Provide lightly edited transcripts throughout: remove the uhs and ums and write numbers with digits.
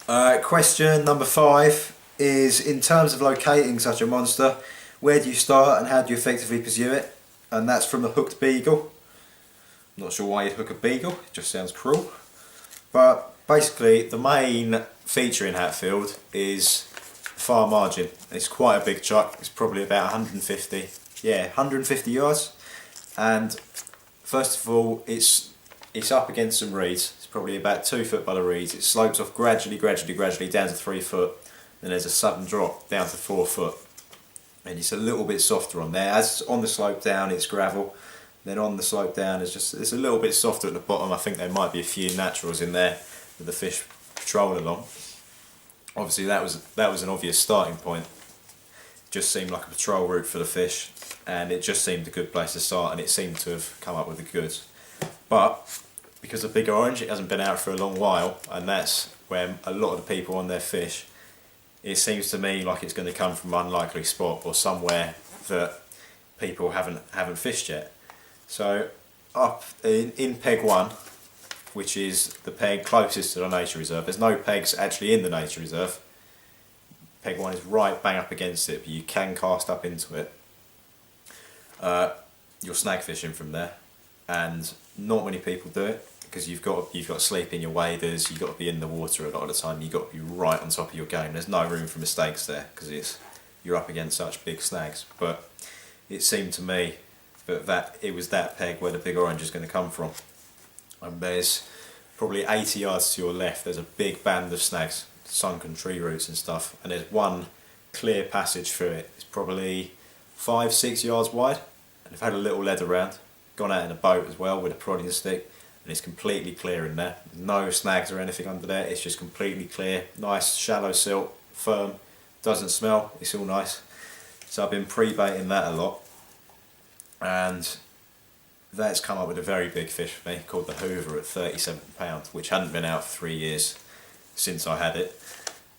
Question number 5 is, in terms of locating such a monster, where do you start and how do you effectively pursue it? And that's from the hooked beagle. I'm not sure why you'd hook a beagle, it just sounds cruel. But basically the main feature in Hatfield is the far margin. It's quite a big chuck, it's probably about 150 yards. And first of all, it's up against some reeds. It's probably about 2 foot by the reeds. It slopes off gradually down to 3 foot. Then there's a sudden drop down to 4 foot. And it's a little bit softer on there. As on the slope down, it's gravel. Then on the slope down, it's a little bit softer at the bottom. I think there might be a few naturals in there that the fish patrol along. Obviously, that was an obvious starting point. It just seemed like a patrol route for the fish, and it just seemed a good place to start, and it seemed to have come up with the goods. But because of Big Orange, it hasn't been out for a long while, and that's where a lot of the people on their fish, it seems to me like it's going to come from an unlikely spot or somewhere that people haven't fished yet. So up in peg 1, which is the peg closest to the nature reserve, there's no pegs actually in the nature reserve. Peg 1 is right bang up against it, but you can cast up into it. You're snag fishing from there, and not many people do it because you've got to sleep in your waders, you've got to be in the water a lot of the time, you've got to be right on top of your game. There's no room for mistakes there because you're up against such big snags. But it seemed to me that it was that peg where the Big Orange is going to come from. And there's probably 80 yards to your left, there's a big band of snags, sunken tree roots and stuff, and there's one clear passage through it. It's probably 5-6 yards wide, and they've had a little lead around, gone out in a boat as well with a prodding stick, and it's completely clear in there. No snags or anything under there, it's just completely clear, nice shallow silt, firm, doesn't smell, it's all nice. So I've been pre-baiting that a lot, and that's come up with a very big fish for me called the Hoover at 37 pounds, which hadn't been out for 3 years since I had it.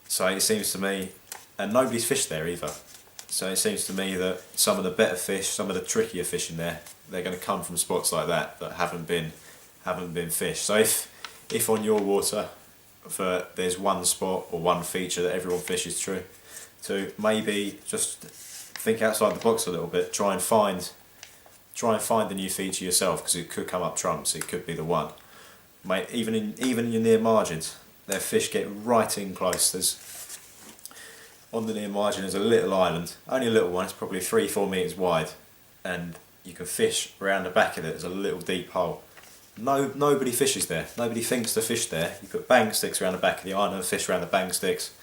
So it seems to me, and nobody's fished there either, so it seems to me that some of the better fish, some of the trickier fish in there, they're going to come from spots like that haven't been fished. So if on your water there's one spot or one feature that everyone fishes through, to maybe just think outside the box a little bit, try and find the new feature yourself, because it could come up trumps, it could be the one. Mate, even in your near margins, their fish get right in close. On the near margin there's a little island, only a little one, it's probably 3-4 metres wide, and you can fish around the back of it. There's a little deep hole. Nobody fishes there, nobody thinks to fish there. You put bang sticks around the back of the island and fish around the bang sticks,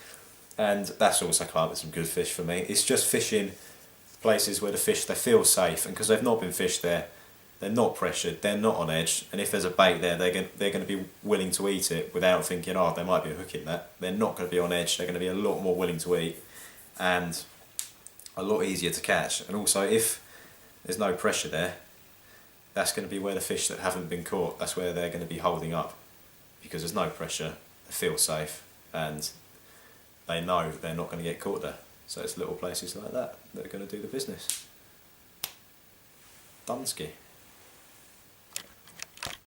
and that's also come up with some good fish for me. It's just fishing places where the fish, they feel safe, and because they've not been fished there, they're not pressured, they're not on edge, and if there's a bait there, they're going to be willing to eat it without thinking, oh, there might be a hook in that. They're not going to be on edge, they're going to be a lot more willing to eat, and a lot easier to catch. And also, if there's no pressure there, that's going to be where the fish that haven't been caught, that's where they're going to be holding up, because there's no pressure, they feel safe, and they know they're not going to get caught there. So it's little places like that that are going to do the business. Dunsky.